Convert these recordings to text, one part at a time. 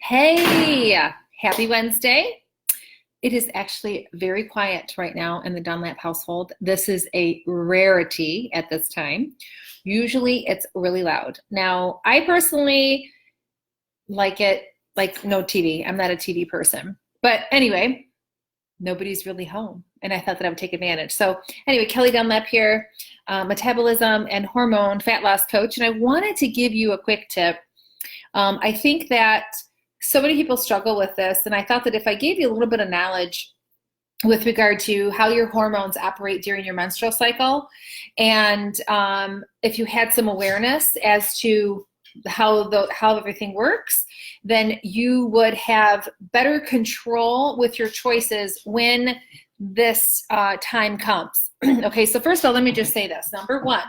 Hey, happy Wednesday. It is actually very quiet right now in the Dunlap household. This is a rarity at this time. Usually it's really loud. Now, I personally like it like no TV. I'm not a TV person. But anyway, nobody's really home. And I thought that I would take advantage. So anyway, Kelly Dunlap here, metabolism and hormone fat loss coach. And I wanted to give you a quick tip. I think that so many people struggle with this, and I thought that if I gave you a little bit of knowledge with regard to how your hormones operate during your menstrual cycle, and if you had some awareness as to how everything works, then you would have better control with your choices when this time comes. Okay, so first of all, let me just say this. Number one,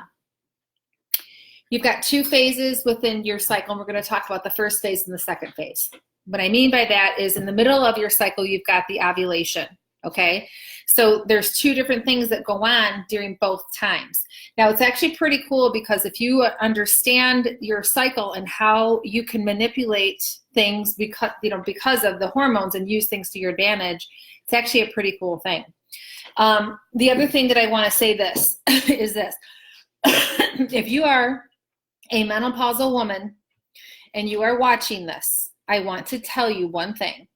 you've got two phases within your cycle, and we're going to talk about the first phase and the second phase. What I mean by that is in the middle of your cycle, you've got the ovulation, okay? So there's two different things that go on during both times. Now, it's actually pretty cool because if you understand your cycle and how you can manipulate things because of the hormones and use things to your advantage, it's actually a pretty cool thing. The other thing that I want to say this is this. If you are a menopausal woman and you are watching this, I want to tell you one thing.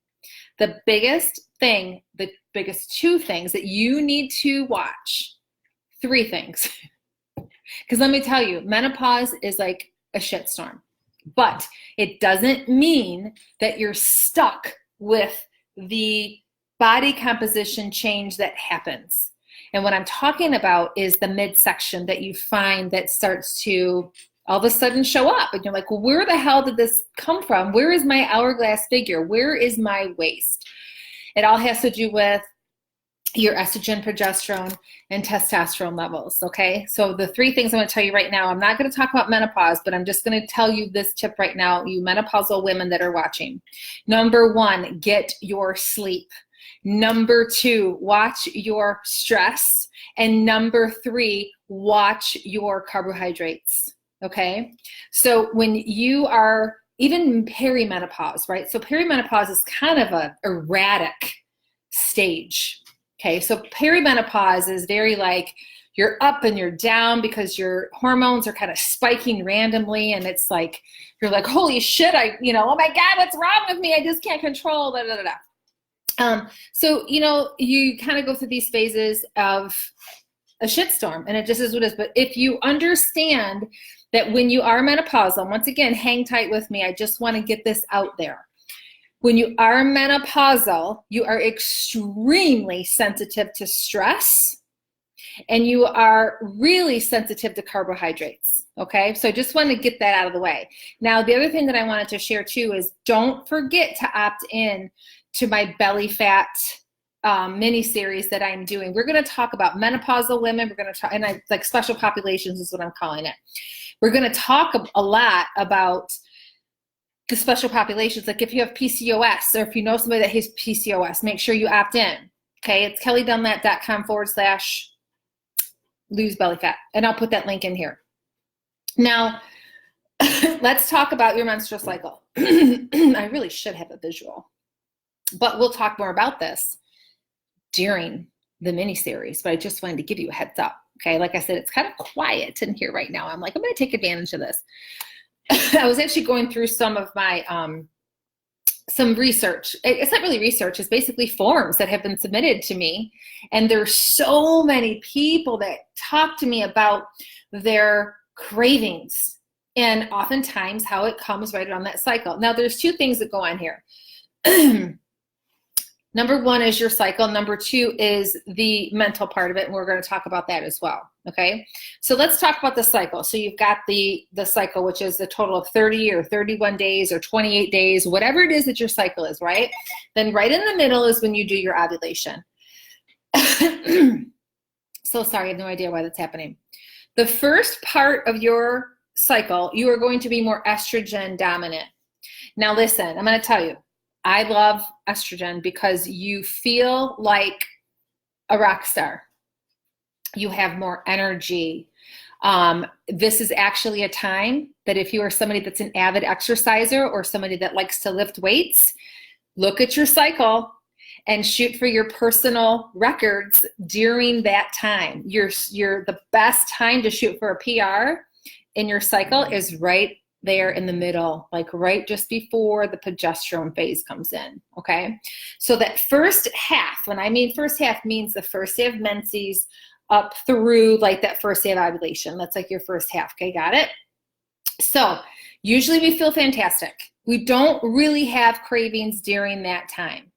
The biggest two things that you need to watch, three things. Because let me tell you, menopause is like a shitstorm. But it doesn't mean that you're stuck with the body composition change that happens. And what I'm talking about is the midsection that you find that starts to all of a sudden show up. And you're like, well, where the hell did this come from? Where is my hourglass figure? Where is my waist? It all has to do with your estrogen, progesterone, and testosterone levels, okay? So the three things I'm going to tell you right now, I'm not going to talk about menopause, but I'm just going to tell you this tip right now, you menopausal women that are watching. Number one, get your sleep. Number two, watch your stress. And number three, watch your carbohydrates, okay? So when you are even perimenopause, right? So perimenopause is kind of a erratic stage, okay? So perimenopause is very like you're up and you're down because your hormones are kind of spiking randomly, and it's like, you're like, holy shit, oh my God, what's wrong with me? I just can't control, da, da, da, da. So, you kind of go through these phases of a shitstorm, and it just is what it is. But if you understand that when you are menopausal, once again, hang tight with me. I just want to get this out there. When you are menopausal, you are extremely sensitive to stress, and you are really sensitive to carbohydrates, okay? So I just want to get that out of the way. Now, the other thing that I wanted to share too is don't forget to opt in to my belly fat mini series that I'm doing. We're going to talk about menopausal women. We're going to talk, and like special populations is what I'm calling it. We're going to talk a lot about the special populations. Like if you have PCOS, or if you know somebody that has PCOS, make sure you opt in. Okay, it's kellydunlap.com/lose belly fat, and I'll put that link in here. Now, let's talk about your menstrual cycle. I really should have a visual, but we'll talk more about this during the mini series, but I just wanted to give you a heads up. Okay, like I said, it's kind of quiet in here right now. I'm like, I'm going to take advantage of this. I was actually going through some of my some research. It's not really research, it's basically forms that have been submitted to me, and there's so many people that talk to me about their cravings and oftentimes how it comes right around that cycle. Now, there's two things that go on here. Number one is your cycle. Number two is the mental part of it, and we're going to talk about that as well, okay? So let's talk about the cycle. So you've got the cycle, which is a total of 30 or 31 days or 28 days, whatever it is that your cycle is, right? Then right in the middle is when you do your ovulation. So sorry, I have no idea why that's happening. The first part of your cycle, you are going to be more estrogen dominant. Now listen, I'm going to tell you, I love estrogen because you feel like a rock star. You have more energy. This is actually a time that if you are somebody that's an avid exerciser or somebody that likes to lift weights, look at your cycle and shoot for your personal records during that time. The best time to shoot for a PR in your cycle is right there in the middle, like right just before the progesterone phase comes in, okay? So that first half, when I mean first half, means the first day of menses up through like that first day of ovulation. That's like your first half, okay, got it? So usually we feel fantastic. We don't really have cravings during that time.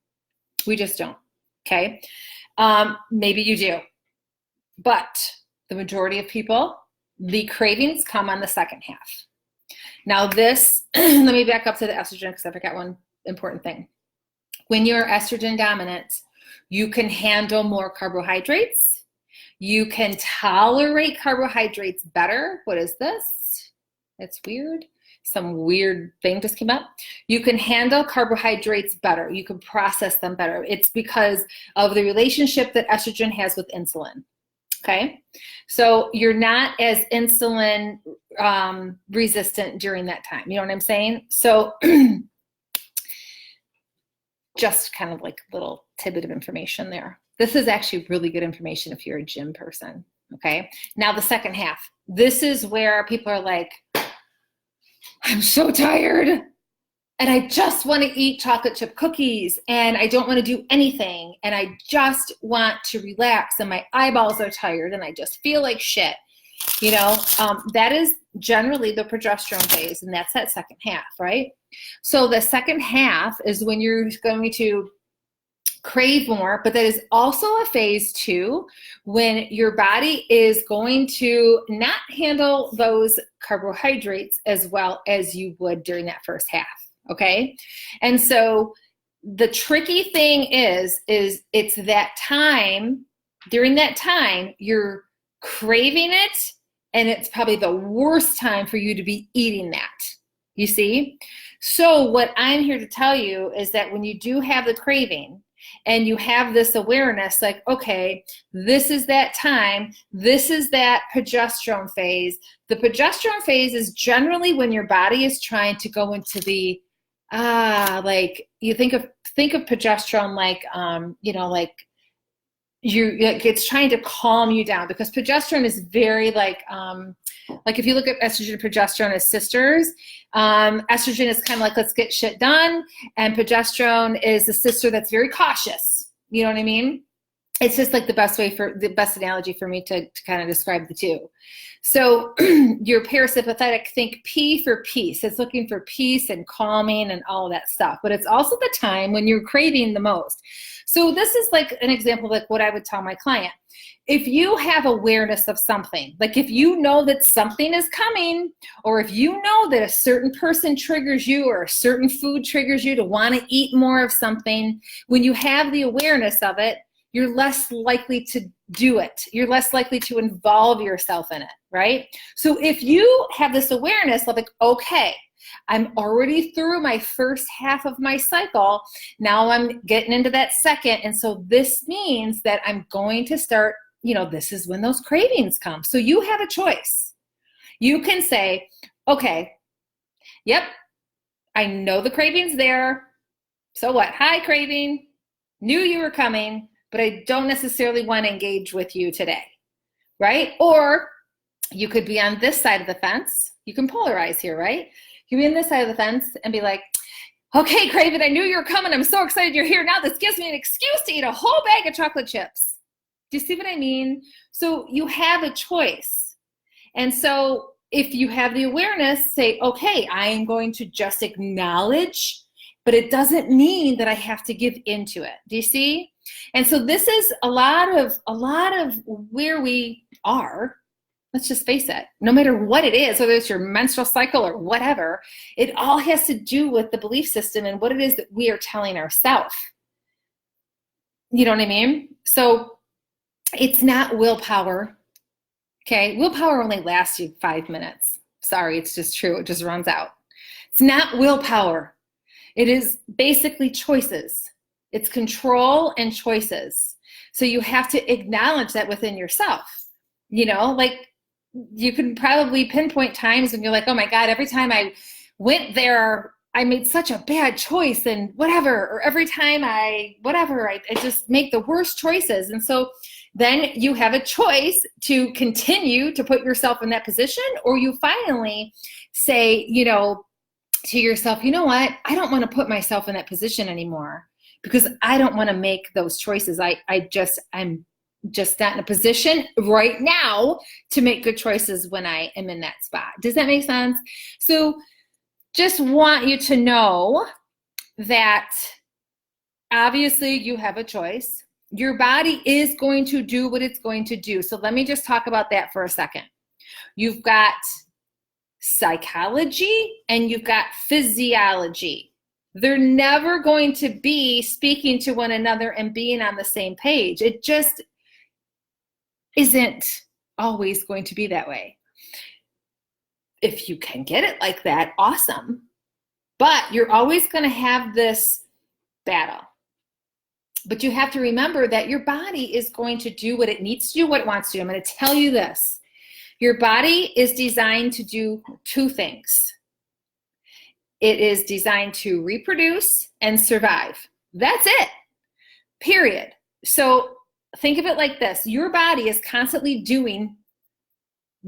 We just don't, okay? Maybe you do, but the majority of people, the cravings come on the second half. Now this, let me back up to the estrogen because I forgot one important thing. When you're estrogen dominant, you can handle more carbohydrates. You can tolerate carbohydrates better. What is this? It's weird. Some weird thing just came up. You can handle carbohydrates better. You can process them better. It's because of the relationship that estrogen has with insulin. Okay, so you're not as insulin resistant during that time. You know what I'm saying? So just kind of like a little tidbit of information there. This is actually really good information if you're a gym person. Okay, now the second half. This is where people are like, I'm so tired and I just want to eat chocolate chip cookies and I don't want to do anything and I just want to relax and my eyeballs are tired and I just feel like shit. You know, that is generally the progesterone phase, and that's that second half, right? So the second half is when you're going to crave more, but that is also a phase too, when your body is going to not handle those carbohydrates as well as you would during that first half, okay? And so the tricky thing is it's that time, during that time, you're craving it, and it's probably the worst time for you to be eating that, you see? So what I'm here to tell you is that when you do have the craving, and you have this awareness like, okay, this is that time, this is that progesterone phase. The progesterone phase is generally when your body is trying to go into the, like you think of progesterone like, you know, like it's trying to calm you down, because progesterone is very like if you look at estrogen and progesterone as sisters, estrogen is kind of like, let's get shit done. And progesterone is the sister that's very cautious. You know what I mean? It's just like the best analogy for me to kind of describe the two. So your parasympathetic, think P for peace. It's looking for peace and calming and all of that stuff. But it's also the time when you're craving the most. So this is like an example of like what I would tell my client. If you have awareness of something, like if you know that something is coming, or if you know that a certain person triggers you or a certain food triggers you to want to eat more of something, when you have the awareness of it, you're less likely to do it. You're less likely to involve yourself in it, right? So if you have this awareness of like, okay, I'm already through my first half of my cycle. Now I'm getting into that second. And so this means that I'm going to start, you know, this is when those cravings come. So you have a choice. You can say, okay, yep, I know the craving's there. So what? Hi, craving. Knew you were coming, but I don't necessarily want to engage with you today, right? Or you could be on this side of the fence. You can polarize here, right? You be on this side of the fence and be like, okay, Craven, I knew you were coming. I'm so excited you're here. Now this gives me an excuse to eat a whole bag of chocolate chips. Do you see what I mean? So you have a choice. And so if you have the awareness, say, okay, I am going to just acknowledge, but it doesn't mean that I have to give into it. Do you see? And so this is a lot of where we are. Let's just face it, no matter what it is, whether it's your menstrual cycle or whatever, it all has to do with the belief system and what it is that we are telling ourselves. You know what I mean? So it's not willpower, okay? Willpower only lasts you 5 minutes. Sorry, it's just true. It just runs out. It's not willpower. It is basically choices. It's control and choices. So you have to acknowledge that within yourself. You know, like, you can probably pinpoint times when you're like, oh my God, every time I went there, I made such a bad choice and whatever, or every time I just make the worst choices. And so then you have a choice to continue to put yourself in that position, or you finally say, to yourself, you know what? I don't want to put myself in that position anymore because I don't want to make those choices. I'm just not in a position right now to make good choices when I am in that spot. Does that make sense? So just want you to know that obviously you have a choice. Your body is going to do what it's going to do. So let me just talk about that for a second. You've got psychology and you've got physiology. They're never going to be speaking to one another and being on the same page. It just isn't always going to be that way. If you can get it like that, awesome. But you're always going to have this battle. But you have to remember that your body is going to do what it needs to do, what it wants to do. I'm going to tell you this. Your body is designed to do two things. It is designed to reproduce and survive. That's it. Period. So think of it like this. Your body is constantly doing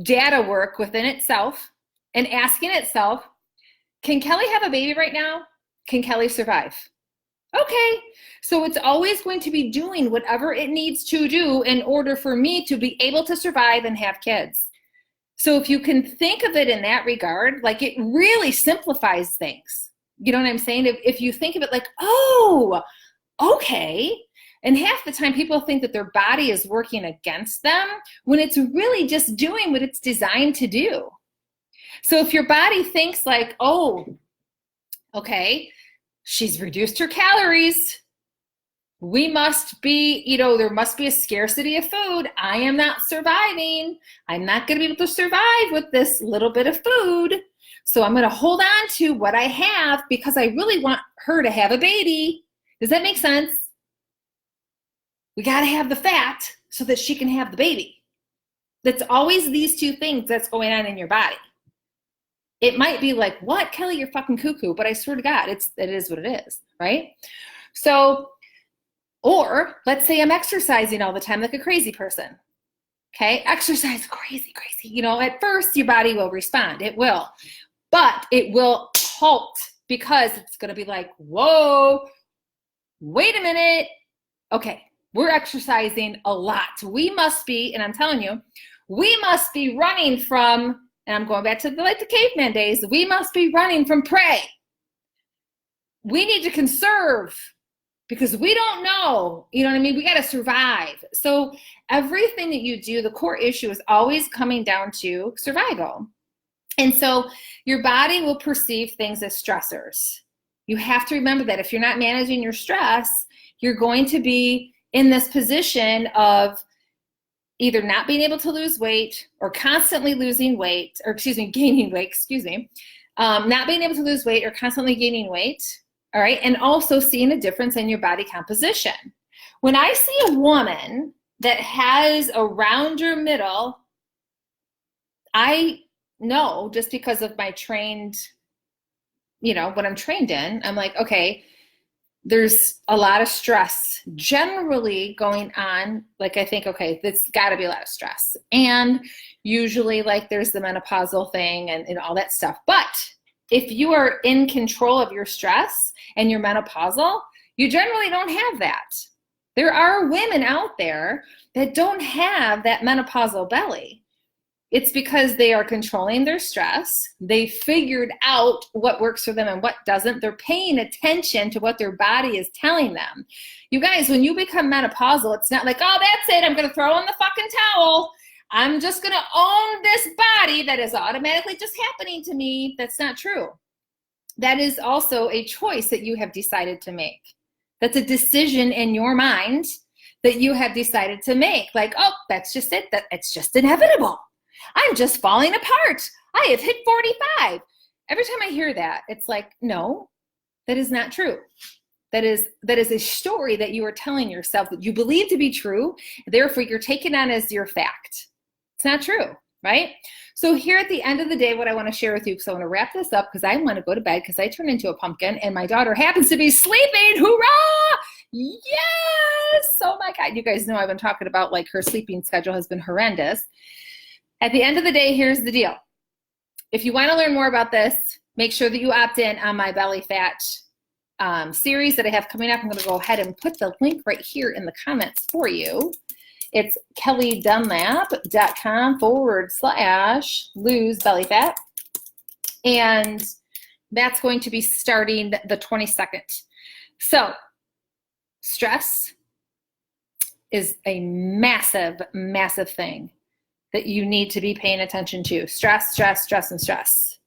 data work within itself and asking itself, can Kelly have a baby right now? Can Kelly survive? Okay, so it's always going to be doing whatever it needs to do in order for me to be able to survive and have kids. So if you can think of it in that regard, like it really simplifies things. You know what I'm saying? If you think of it like, oh, okay. And half the time people think that their body is working against them when it's really just doing what it's designed to do. So if your body thinks like, oh, okay, she's reduced her calories. We must be, there must be a scarcity of food. I am not surviving. I'm not going to be able to survive with this little bit of food. So I'm going to hold on to what I have because I really want her to have a baby. Does that make sense? We got to have the fat so that she can have the baby. That's always these two things that's going on in your body. It might be like, what, Kelly, you're fucking cuckoo, but I swear to God, it is what it is, right? So, or let's say I'm exercising all the time like a crazy person. Okay, exercise crazy. At first your body will respond, it will, but it will halt because it's going to be like, whoa, wait a minute. Okay, we're exercising a lot. We must be, and I'm telling you, we must be running from, and I'm going back to the caveman days, we must be running from prey. We need to conserve because we don't know, you know what I mean? We got to survive. So everything that you do, the core issue is always coming down to survival. And so your body will perceive things as stressors. You have to remember that if you're not managing your stress, you're going to be in this position of either not being able to lose weight or constantly losing weight, or gaining weight, not being able to lose weight or constantly gaining weight, all right? And also seeing a difference in your body composition. When I see a woman that has a rounder middle, I know just because of my trained, what I'm trained in, I'm like, okay, there's a lot of stress generally going on. Like I think, okay, there's got to be a lot of stress. And usually there's the menopausal thing and all that stuff. But if you are in control of your stress and you're menopausal, you generally don't have that. There are women out there that don't have that menopausal belly. It's because they are controlling their stress. They figured out what works for them and what doesn't. They're paying attention to what their body is telling them. You guys, when you become menopausal, it's not like, oh, that's it. I'm going to throw in the fucking towel. I'm just going to own this body that is automatically just happening to me. That's not true. That is also a choice that you have decided to make. That's a decision in your mind that you have decided to make. Like, oh, that's just it. It's just inevitable. I'm just falling apart. I have hit 45. Every time I hear that, it's like, no, that is not true. That is a story that you are telling yourself that you believe to be true. Therefore, you're taking on as your fact. It's not true. right? So here at the end of the day, what I want to share with you, because I want to wrap this up because I want to go to bed because I turned into a pumpkin and my daughter happens to be sleeping. Hoorah! Yes! Oh my God. You guys know I've been talking about like her sleeping schedule has been horrendous. At the end of the day, here's the deal. If you want to learn more about this, make sure that you opt in on my belly fat series that I have coming up. I'm going to go ahead and put the link right here in the comments for you. It's kellydunlap.com/lose belly fat. And that's going to be starting the 22nd. So stress is a massive, massive thing that you need to be paying attention to. Stress, stress, stress, and stress.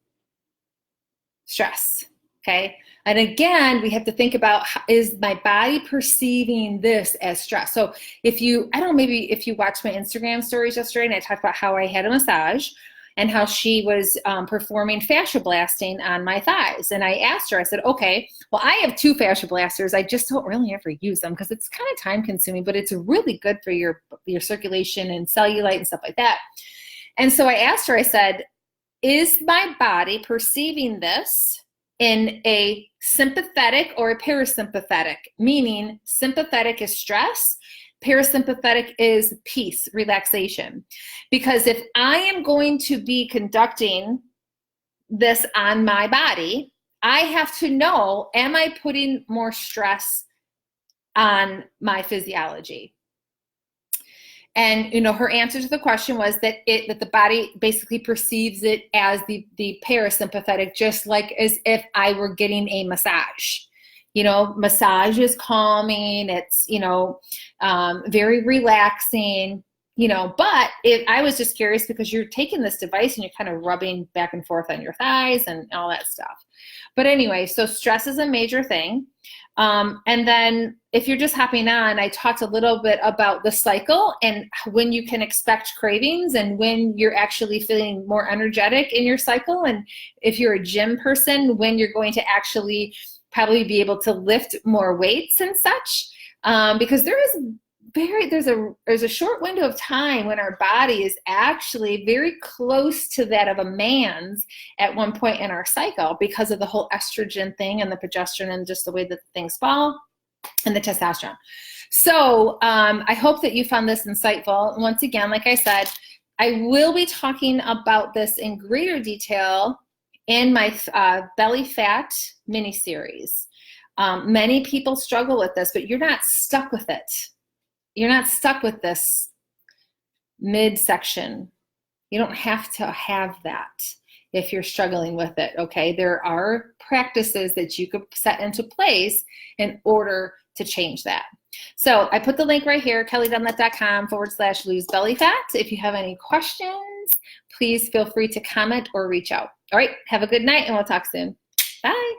Stress, okay? And again, we have to think about, is my body perceiving this as stress? So if you, I don't know, maybe if you watched my Instagram stories yesterday and I talked about how I had a massage and how she was performing fascia blasting on my thighs. And I asked her, I said, okay, well, I have 2 fascia blasters. I just don't really ever use them because it's kind of time consuming, but it's really good for your circulation and cellulite and stuff like that. And so I asked her, I said, is my body perceiving this in a sympathetic or a parasympathetic? Meaning sympathetic is stress, parasympathetic is peace, relaxation. Because if I am going to be conducting this on my body, I have to know, am I putting more stress on my physiology? And you know, her answer to the question was that the body basically perceives it as the parasympathetic, just like as if I were getting a massage. You know, massage is calming. It's, you know, very relaxing. You know, but I was just curious because you're taking this device and you're kind of rubbing back and forth on your thighs and all that stuff. But anyway, so stress is a major thing. And then if you're just hopping on, I talked a little bit about the cycle and when you can expect cravings and when you're actually feeling more energetic in your cycle. And if you're a gym person, when you're going to actually probably be able to lift more weights and such, because there's a short window of time when our body is actually very close to that of a man's at one point in our cycle because of the whole estrogen thing and the progesterone and just the way that things fall and the testosterone. So I hope that you found this insightful. Once again, like I said, I will be talking about this in greater detail in my belly fat mini series. Many people struggle with this, but you're not stuck with it. You're not stuck with this midsection. You don't have to have that if you're struggling with it, okay? There are practices that you could set into place in order to change that. So I put the link right here, kellydunlap.com/lose belly fat. If you have any questions, please feel free to comment or reach out. All right, have a good night and we'll talk soon. Bye.